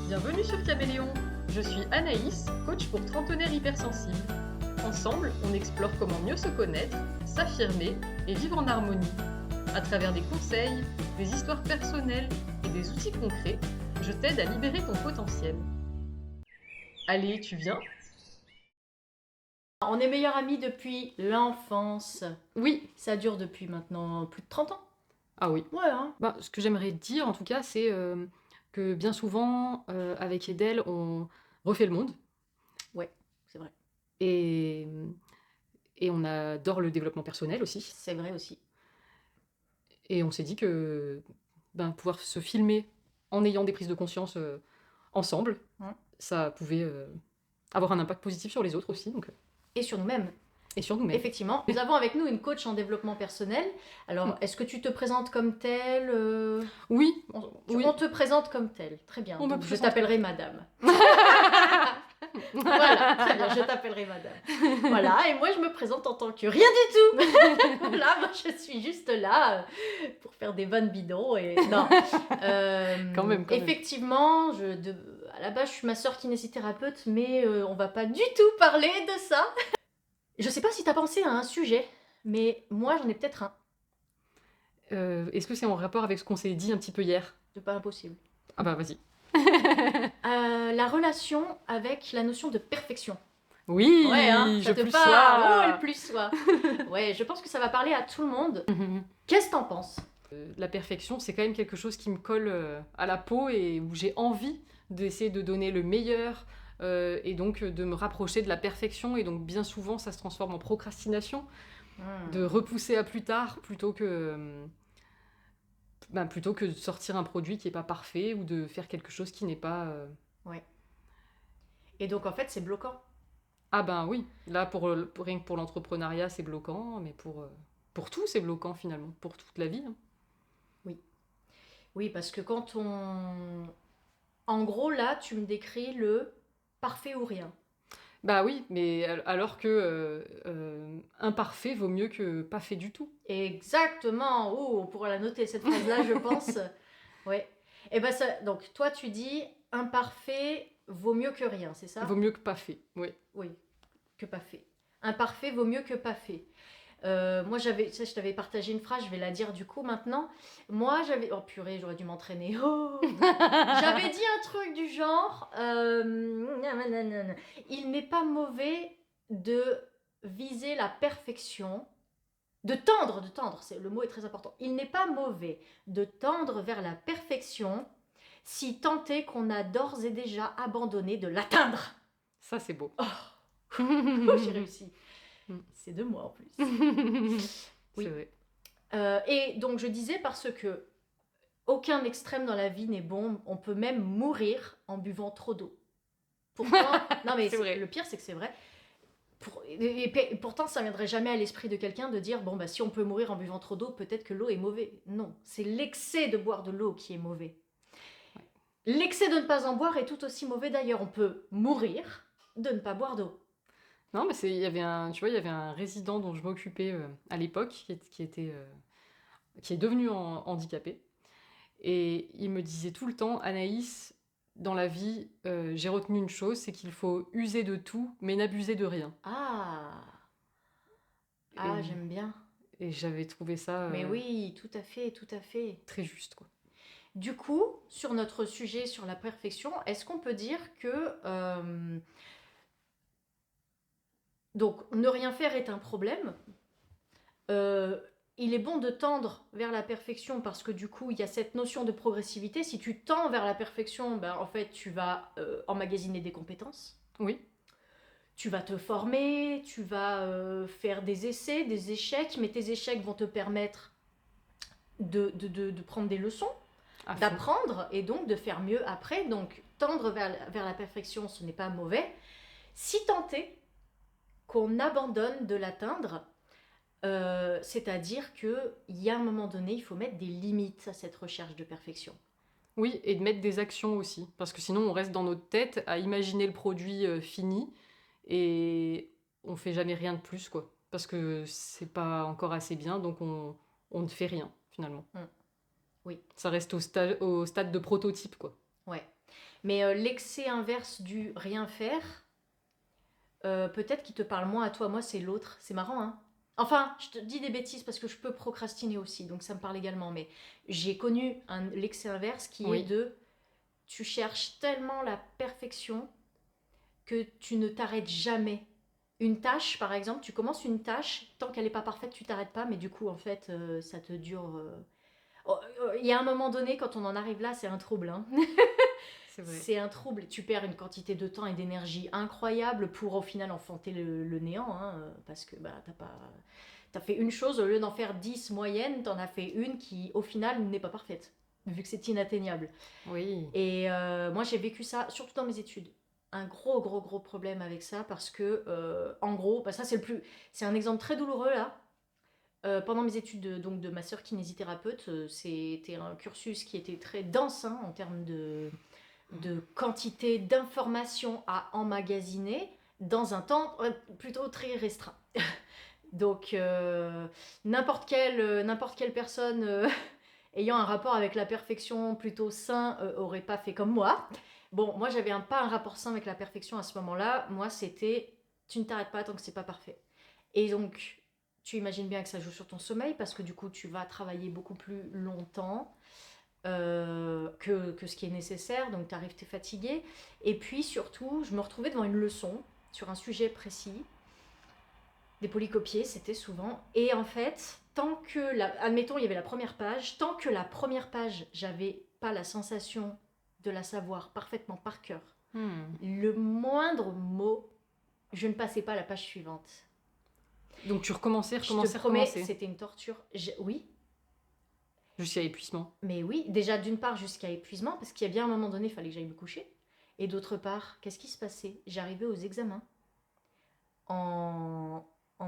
Bienvenue sur Caméléon. Je suis Anaïs, coach pour trentenaires hypersensibles. Ensemble, on explore comment mieux se connaître, s'affirmer et vivre en harmonie. À travers des conseils, des histoires personnelles et des outils concrets, je t'aide à libérer ton potentiel. Allez, tu viens ? On est meilleurs amis depuis l'enfance. Oui. Ça dure depuis maintenant plus de 30 ans. Ah oui. Ouais, hein. Ce que j'aimerais dire en tout cas, c'est que bien souvent, avec Edel, on refait le monde. Ouais, c'est vrai. Et on adore le développement personnel aussi. C'est vrai aussi. Et on s'est dit que pouvoir se filmer en ayant des prises de conscience ensemble, ça pouvait avoir un impact positif sur les autres aussi. Donc, Et sur nous-mêmes. et sur nous-mêmes. Effectivement. Nous avons avec nous une coach en développement personnel. Alors, est-ce que tu te présentes comme telle Oui. On te présente comme telle. Très bien. On me Donc, je présente. t'appellerai madame. Voilà, très bien, je t'appellerai madame. Voilà, et moi je me présente en tant que rien du tout. Voilà, moi je suis juste là pour faire des vannes bidons et non. Quand même. Effectivement, à la base je suis masseur kinésithérapeute, mais on va pas du tout parler de ça. Je sais pas si t'as pensé à un sujet, mais moi j'en ai peut-être un. Est-ce que c'est en rapport avec ce qu'on s'est dit un petit peu hier ? C'est pas impossible. Ah bah vas-y. La relation avec la notion de perfection. Oui, ouais, hein, je te plus parle. sois. Oh, le plus soi. Ouais, je pense que ça va parler à tout le monde. Qu'est-ce que t'en penses ? La perfection, c'est quand même quelque chose qui me colle à la peau et où j'ai envie d'essayer de donner le meilleur et donc de me rapprocher de la perfection. Et donc bien souvent, ça se transforme en procrastination, de repousser à plus tard plutôt que de sortir un produit qui n'est pas parfait ou de faire quelque chose qui n'est pas... Ouais. Et donc en fait, c'est bloquant. Ah ben oui, là rien que pour l'entrepreneuriat, c'est bloquant, mais pour tout, c'est bloquant finalement, pour toute la vie. Hein. Oui, parce que quand on... En gros, là, tu me décris le parfait ou rien. Bah oui, mais alors que imparfait vaut mieux que pas fait du tout. Exactement. Oh, on pourra la noter, cette phrase-là, je pense. Ouais. Et ben ça... Donc, toi, tu dis imparfait vaut mieux que rien, c'est ça ? Vaut mieux que pas fait, oui. Oui, que pas fait. Imparfait vaut mieux que pas fait. Moi, je t'avais partagé une phrase, je vais la dire du coup maintenant. Moi, j'avais... Oh purée, j'aurais dû m'entraîner. Oh j'avais dit un truc du genre... il n'est pas mauvais de viser la perfection, de tendre, le mot est très important. Il n'est pas mauvais de tendre vers la perfection si tant est qu'on a d'ores et déjà abandonné de l'atteindre. Ça, c'est beau. Oh, j'ai réussi. C'est de moi en plus. C'est vrai. Et donc je disais parce que aucun extrême dans la vie n'est bon. On peut même mourir en buvant trop d'eau. Pourtant, non mais c'est vrai. Le pire c'est que c'est vrai. Et pourtant ça ne viendrait jamais à l'esprit de quelqu'un de dire bon bah si on peut mourir en buvant trop d'eau, peut-être que l'eau est mauvaise. Non, c'est l'excès de boire de l'eau qui est mauvais. Ouais. L'excès de ne pas en boire est tout aussi mauvais d'ailleurs. On peut mourir de ne pas boire d'eau. Non, mais il y avait un résident dont je m'occupais à l'époque qui est devenu handicapé. Et il me disait tout le temps, Anaïs, dans la vie, j'ai retenu une chose, c'est qu'il faut user de tout, mais n'abuser de rien. Ah, j'aime bien. Et j'avais trouvé ça... Mais oui, tout à fait, tout à fait. Très juste, quoi. Du coup, sur notre sujet sur la perfection, est-ce qu'on peut dire que... Donc, ne rien faire est un problème. Il est bon de tendre vers la perfection parce que du coup, il y a cette notion de progressivité. Si tu tends vers la perfection, en fait, tu vas emmagasiner des compétences. Oui. Tu vas te former, tu vas faire des essais, des échecs, mais tes échecs vont te permettre de prendre des leçons, d'apprendre et donc de faire mieux après. Donc, tendre vers la perfection, ce n'est pas mauvais. Si tant est qu'on abandonne de l'atteindre, c'est-à-dire qu'il y a un moment donné, il faut mettre des limites à cette recherche de perfection. Oui, et de mettre des actions aussi, parce que sinon on reste dans notre tête à imaginer le produit fini et on fait jamais rien de plus, quoi. Parce que c'est pas encore assez bien, donc on ne fait rien, finalement. Oui. Ça reste au stade de prototype, quoi. Ouais. Mais l'excès inverse du rien faire, peut-être qu'il te parle moins à toi. Moi, c'est l'autre. C'est marrant, hein. Enfin, je te dis des bêtises parce que je peux procrastiner aussi, donc ça me parle également. Mais j'ai connu l'excès inverse qui est de... Tu cherches tellement la perfection que tu ne t'arrêtes jamais. Une tâche, par exemple, tu commences une tâche, tant qu'elle n'est pas parfaite, tu t'arrêtes pas, mais du coup, en fait, ça te dure... Il y a un moment donné, quand on en arrive là, c'est un trouble, hein. C'est vrai. C'est un trouble. Tu perds une quantité de temps et d'énergie incroyable pour au final enfanter le néant, hein, parce que bah, t'as fait une chose, au lieu d'en faire 10 moyennes, t'en as fait une qui, au final, n'est pas parfaite, vu que c'est inatteignable. Oui. Et moi, j'ai vécu ça, surtout dans mes études. Un gros problème avec ça, parce que, en gros, bah, ça c'est un exemple très douloureux, là. Pendant mes études de master kinésithérapeute, c'était un cursus qui était très dense, hein, en termes de quantité d'informations à emmagasiner dans un temps plutôt très restreint. Donc, n'importe quelle personne ayant un rapport avec la perfection plutôt sain aurait pas fait comme moi. Bon, moi, j'avais pas un rapport sain avec la perfection à ce moment-là. Moi, c'était tu ne t'arrêtes pas tant que c'est pas parfait. Et donc, tu imagines bien que ça joue sur ton sommeil parce que du coup, tu vas travailler beaucoup plus longtemps. Que ce qui est nécessaire, donc tu arrives, tu es fatigué. Et puis surtout, je me retrouvais devant une leçon sur un sujet précis. Des polycopiés, c'était souvent. Et en fait, admettons, il y avait la première page, tant que la première page, j'avais pas la sensation de la savoir parfaitement par cœur, le moindre mot, je ne passais pas à la page suivante. Donc tu recommençais. Je te promets, c'était une torture. Oui. Jusqu'à épuisement. Mais oui, déjà d'une part jusqu'à épuisement, parce qu'il y a bien un moment donné, il fallait que j'aille me coucher. Et d'autre part, qu'est-ce qui se passait ? J'arrivais aux examens en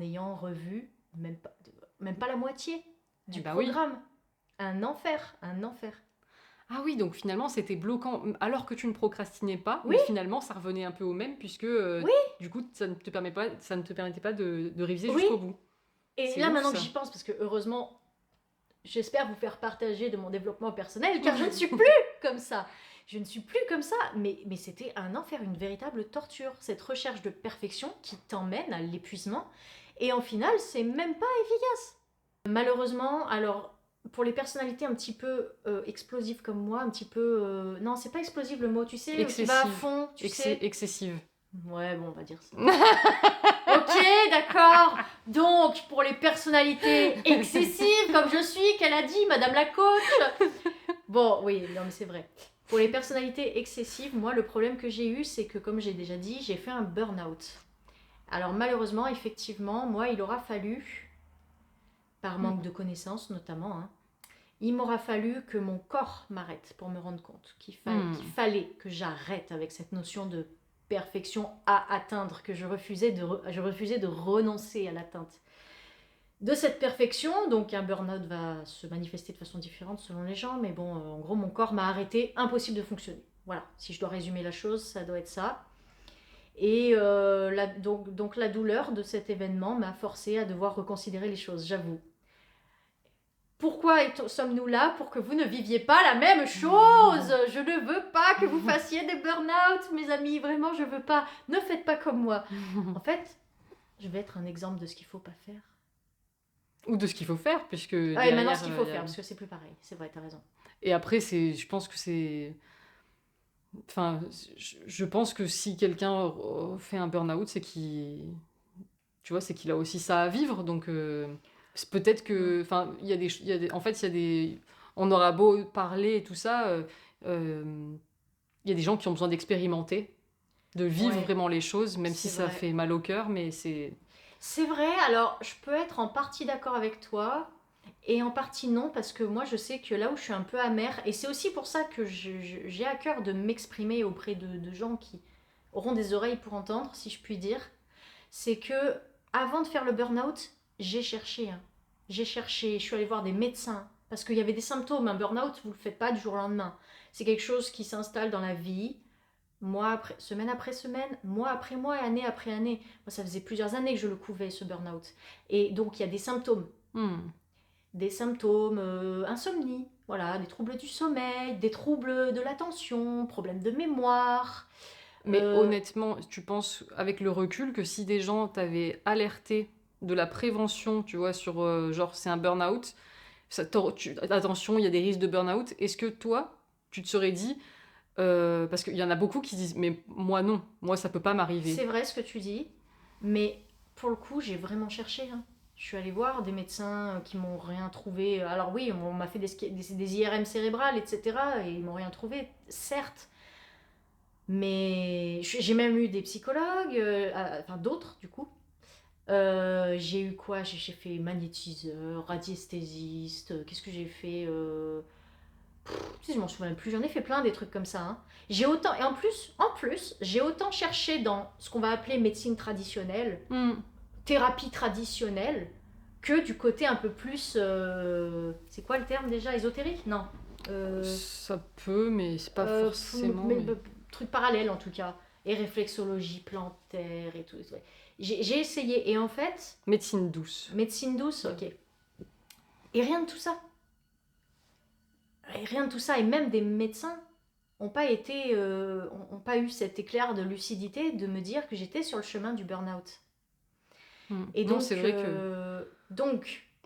ayant revu même pas la moitié du programme. Oui. Un enfer. Ah oui, donc finalement c'était bloquant, alors que tu ne procrastinais pas, oui. Mais finalement ça revenait un peu au même, puisque oui. Du coup ça ne te permettait pas de réviser jusqu'au bout. Et c'est là ouf, maintenant que j'y pense, parce que heureusement, j'espère vous faire partager de mon développement personnel, car je ne suis plus comme ça. Je ne suis plus comme ça, mais c'était un enfer, une véritable torture. Cette recherche de perfection qui t'emmène à l'épuisement. Et en final, c'est même pas efficace. Malheureusement, alors, pour les personnalités un petit peu explosives comme moi, un petit peu... non, c'est pas explosif le mot, tu sais, qui va à fond, tu sais. Excessive. Ouais, bon, on va dire ça. Ok, d'accord. Donc, pour les personnalités excessives, comme je suis, qu'elle a dit, Madame la coach. Bon, oui, non, mais c'est vrai. Pour les personnalités excessives, moi, le problème que j'ai eu, c'est que, comme j'ai déjà dit, j'ai fait un burn-out. Alors, malheureusement, effectivement, moi, il aura fallu, par manque de connaissances notamment, hein, il m'aura fallu que mon corps m'arrête pour me rendre compte qu'il fallait que j'arrête avec cette notion de perfection à atteindre, que je refusais de renoncer à l'atteinte de cette perfection. Donc un burn-out va se manifester de façon différente selon les gens, mais bon, en gros, mon corps m'a arrêté, impossible de fonctionner. Voilà, si je dois résumer la chose, ça doit être ça. Et donc la douleur de cet événement m'a forcée à devoir reconsidérer les choses, j'avoue. Pourquoi sommes-nous là ? Pour que vous ne viviez pas la même chose. Je ne veux pas que vous fassiez des burn-out, mes amis. Vraiment, je veux pas. Ne faites pas comme moi. En fait, je vais être un exemple de ce qu'il faut pas faire. Ou de ce qu'il faut faire, puisque... Ah, et maintenant, ce qu'il faut faire, parce que c'est plus pareil. C'est vrai, t'as raison. Et après, je pense que c'est... Enfin, je pense que si quelqu'un fait un burn-out, c'est qu'il... Tu vois, c'est qu'il a aussi ça à vivre, donc... Peut-être que, enfin, on aura beau parler et tout ça, il y a des gens qui ont besoin d'expérimenter, de vivre vraiment les choses, même si ça fait mal au cœur, mais c'est... C'est vrai, alors je peux être en partie d'accord avec toi, et en partie non, parce que moi je sais que là où je suis un peu amère, et c'est aussi pour ça que j'ai à cœur de m'exprimer auprès de gens qui auront des oreilles pour entendre, si je puis dire, c'est que avant de faire le burn-out, j'ai cherché, je suis allée voir des médecins, parce qu'il y avait des symptômes. Un burn-out, vous ne le faites pas du jour au lendemain. C'est quelque chose qui s'installe dans la vie, semaine après semaine, mois après mois et année après année. Moi, ça faisait plusieurs années que je le couvais, ce burn-out. Et donc, il y a des symptômes. Des symptômes, insomnie Voilà, des troubles du sommeil, des troubles de l'attention, problèmes de mémoire. Mais honnêtement, tu penses avec le recul que si des gens t'avaient alerté de la prévention, tu vois, sur genre c'est un burn-out, attention, il y a des risques de burn-out, est-ce que toi, tu te serais dit, parce qu'il y en a beaucoup qui disent, mais moi non, moi ça peut pas m'arriver. C'est vrai ce que tu dis, mais pour le coup, j'ai vraiment cherché. Hein. Je suis allée voir des médecins qui m'ont rien trouvé. Alors oui, on m'a fait des IRM cérébrales, etc. Et ils m'ont rien trouvé, certes. Mais j'ai même eu des psychologues, enfin d'autres du coup. J'ai eu quoi? J'ai fait magnétiseur, radiesthésiste, qu'est-ce que j'ai fait je m'en souviens plus, j'en ai fait plein des trucs comme ça. Hein. J'ai autant, et en plus, j'ai autant cherché dans ce qu'on va appeler médecine traditionnelle, thérapie traditionnelle, que du côté un peu plus, c'est quoi le terme déjà? Ésotérique? Non. Ça peut, mais c'est pas forcément. Truc parallèle en tout cas. Et réflexologie plantaire et tout. J'ai essayé, et en fait... Médecine douce. Médecine douce, ok. Et rien de tout ça. Et rien de tout ça, et même des médecins n'ont pas eu cet éclair de lucidité de me dire que j'étais sur le chemin du burn-out. Et donc, c'est vrai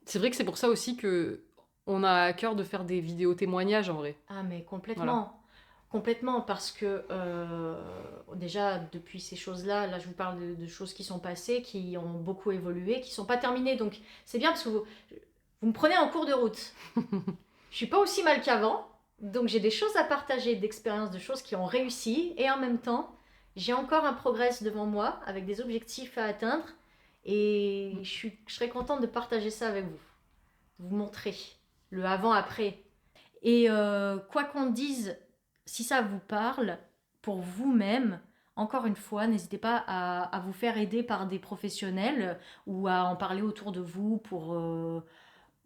c'est vrai que c'est pour ça aussi que on a à cœur de faire des vidéos témoignages en vrai. Ah mais complètement, voilà. Complètement, parce que déjà depuis ces choses-là, là je vous parle de choses qui sont passées, qui ont beaucoup évolué, qui sont pas terminées, donc c'est bien parce que vous me prenez en cours de route. Je suis pas aussi mal qu'avant, donc j'ai des choses à partager, d'expériences, de choses qui ont réussi, et en même temps, j'ai encore un progrès devant moi, avec des objectifs à atteindre, et je serais contente de partager ça avec vous, de vous montrer le avant-après. Et quoi qu'on dise, si ça vous parle, pour vous-même, encore une fois, n'hésitez pas à vous faire aider par des professionnels, ou à en parler autour de vous pour...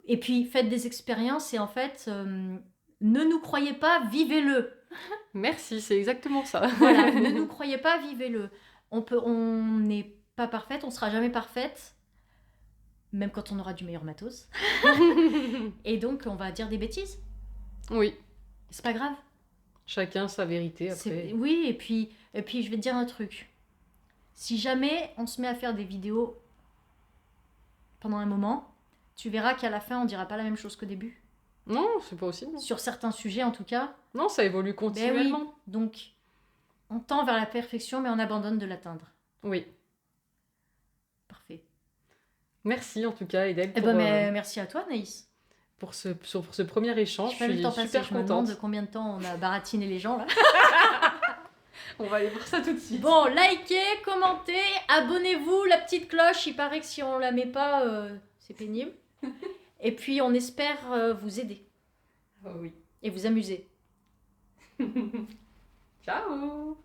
Et puis, faites des expériences et en fait, ne nous croyez pas, vivez-le. Merci, c'est exactement ça. Voilà, ne nous croyez pas, vivez-le. On n'est pas parfaite, on sera jamais parfaite, même quand on aura du meilleur matos. Et donc, on va dire des bêtises. Oui. C'est pas grave. Chacun sa vérité après. Oui, et puis je vais te dire un truc. Si jamais on se met à faire des vidéos pendant un moment, tu verras qu'à la fin, on dira pas la même chose qu'au début. Non, c'est pas possible. Sur certains sujets, en tout cas. Non, ça évolue continuellement. Ben oui. Donc, on tend vers la perfection, mais on abandonne de l'atteindre. Oui. Parfait. Merci en tout cas, Edel. Merci à toi, Naïs. Pour ce premier échange, je suis super contente. Je me demande combien de temps on a baratiné les gens là. On va aller voir ça tout de suite. Bon, likez, commentez, abonnez-vous, la petite cloche, il paraît que si on la met pas, c'est pénible. Et puis on espère vous aider. Oh oui. Et vous amuser. Ciao.